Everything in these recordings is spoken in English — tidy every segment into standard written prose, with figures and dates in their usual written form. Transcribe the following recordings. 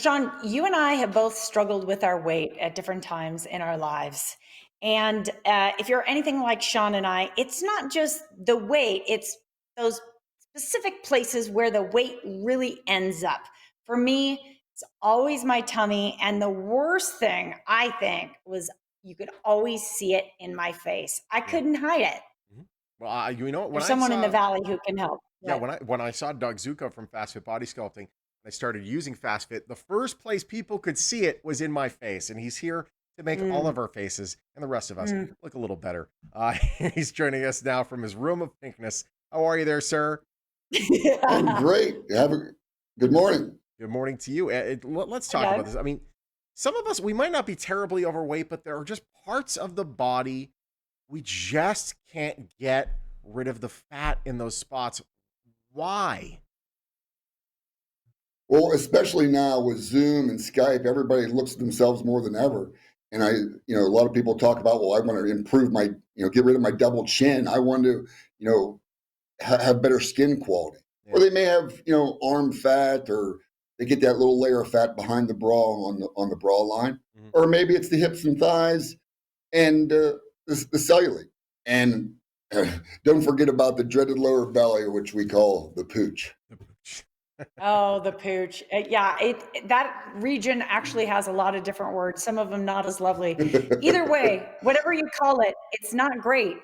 Sean, you and I have both struggled with our weight at different times in our lives. And if you're anything like Sean and I, it's not just the weight, it's those specific places where the weight really ends up. For me, it's always my tummy. And the worst thing I think was you could always see it in my face. I Yeah. couldn't hide it. Mhm. Well, you know, when There's I someone in the saw, valley who can help. yeah, But when I saw Doug Zuko from Fast Fit Body Sculpting, I started using Fast Fit. The first place people could see it was in my face, and he's here to make all mm, of our faces and the rest of us mm. look a little better. He's joining us now from his room of pinkness. How are you there, sir? I'm great. Have a good morning. Good morning to you. Let's Hi, talk about Doug. this. I mean, some of us, we might not be terribly overweight, but there are just parts of the body we just can't get rid of the fat in those spots. Why? Well, especially now with Zoom and Skype, everybody looks at themselves more than ever. And a lot of people talk about, well, I want to improve my, get rid of my double chin. I want to, have better skin quality. Or Yeah. they may have, arm fat, or they get that little layer of fat behind the bra on the bra line. Mhm. Or maybe it's the hips and thighs and the cellulite. And don't forget about the dreaded lower belly, which we call the pooch. Oh, the pooch. Yeah, that region actually has a lot of different words. Some of them not as lovely. Either way, whatever you call it, it's not great.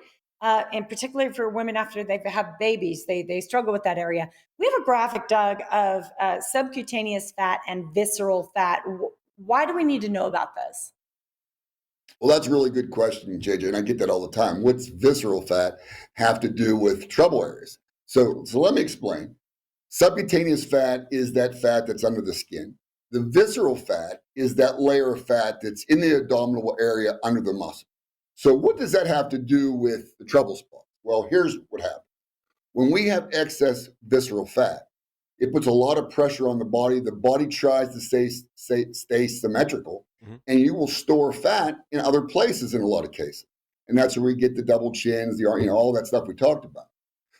And particularly for women after they've had babies, they struggle with that area. We have a graphic, Doug, of subcutaneous fat and visceral fat. Why do we need to know about this? Well, that's a really good question, JJ, and I get that all the time. What's visceral fat have to do with trouble areas? So let me explain. Subcutaneous fat is that fat that's under the skin. The visceral fat is that layer of fat that's in the abdominal area under the muscle. So what does that have to do with the trouble spot? Well, here's what happens. When we have excess visceral fat, it puts a lot of pressure on the body. The body tries to stay symmetrical, Mhm. and you will store fat in other places in a lot of cases. And that's where we get the double chins, all that stuff we talked about.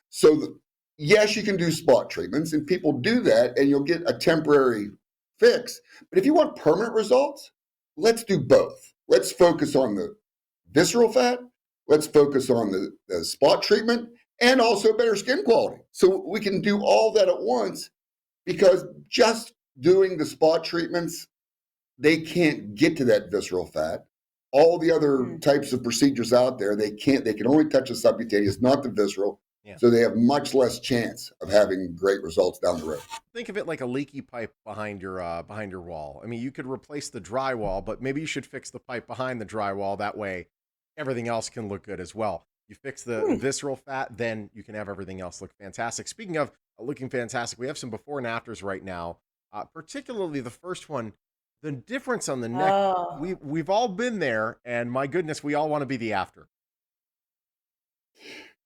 So, yes, you can do spot treatments, and people do that, and you'll get a temporary fix. But if you want permanent results, let's do both. Let's focus on the visceral fat. Let's focus on the spot treatment and also better skin quality. So we can do all that at once, because just doing the spot treatments, they can't get to that visceral fat. All the other Mm. types of procedures out there, they can't. They can only touch the subcutaneous, not the visceral. Yeah. So they have much less chance of having great results down the road. Think of it like a leaky pipe behind your wall. I mean, you could replace the drywall, but maybe you should fix the pipe behind the drywall. That way, everything else can look good as well. You fix the Hmm. visceral fat, then you can have everything else look fantastic. Speaking of looking fantastic, we have some before and afters right now. Particularly the first one, the difference on the neck. Oh. We've all been there, and my goodness, we all want to be the after.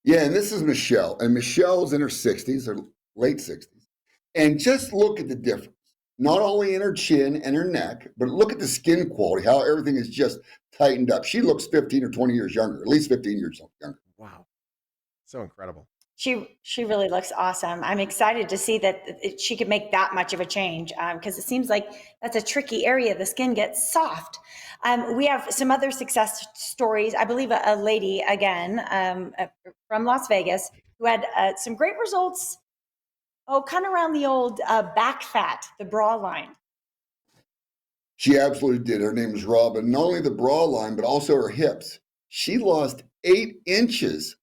Yeah, and this is Michelle, and Michelle's in her 60s or late 60s. And just look at the difference, not only in her chin and her neck, but look at the skin quality, how everything is just tightened up. She looks 15 or 20 years younger, at least 15 years younger. Wow, so incredible. She really looks awesome. I'm excited to see that she could make that much of a change, because it seems like that's a tricky area. The skin gets soft. We have some other success stories. I believe a lady again, from Las Vegas, who had some great results. Oh, kind of around the old back fat, the bra line. She absolutely did. Her name is Robin. Not only the bra line, but also her hips. She lost 8 inches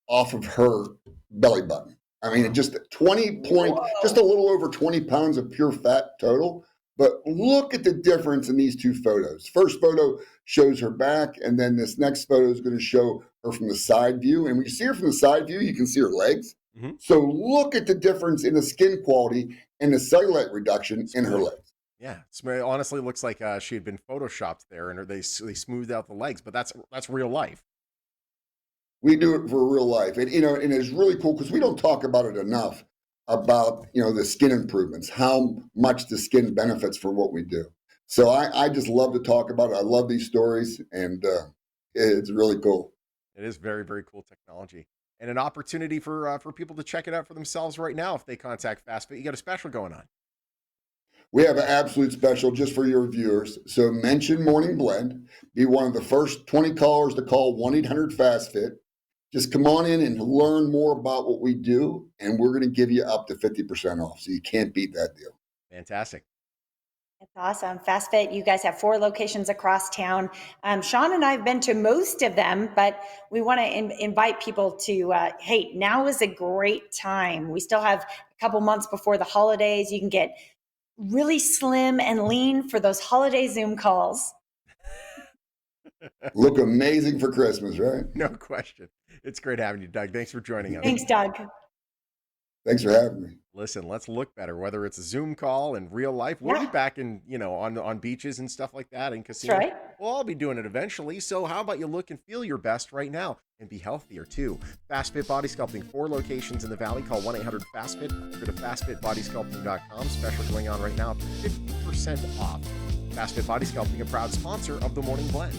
off of her belly button. I mean, just 20 point, just a Whoa. little over 20 pounds of pure fat total. But look at the difference in these two photos. First photo shows her back, and then this next photo is going to show her from the side view. And when you see her from the side view, you can see her legs. Mhm. So look at the difference in the skin quality and the cellulite reduction in her legs. Yeah, it honestly looks like she had been photoshopped there, and they smoothed out the legs. But that's real life. We do it for real life, and it's really cool because we don't talk about it enough about the skin improvements, how much the skin benefits from what we do. So I just love to talk about it. I love these stories, and it's really cool. It is very, very cool technology, and an opportunity for people to check it out for themselves right now if they contact FastFit. You got a special going on. We have an absolute special just for your viewers. So mention Morning Blend. Be one of the first 20 callers to call 1-800-FAST-FIT. Just come on in and learn more about what we do, and we're going to give you up to 50% off. So you can't beat that deal. Fantastic. That's awesome. Fast Fit, you guys have 4 locations across town. Sean and I have been to most of them, but we want to invite people to, hey, now is a great time. We still have a couple months before the holidays. You can get really slim and lean for those holiday Zoom calls. Look amazing for Christmas, right? No question. It's great having you, Doug. Thanks for joining us. Thanks, Doug. Thanks for having me. Listen, let's look better, whether it's a Zoom call in real life. We'll be back in, on beaches and stuff like that, and casinos. That's right. We'll all be doing it eventually. So how about you look and feel your best right now and be healthier too? Fast Fit Body Sculpting, 4 locations in the Valley. Call 1-800-FAST-FIT. Go to fastfitbodysculpting.com. Special going on right now, up to 50% off. Fast Fit Body Sculpting, a proud sponsor of the Morning Blend.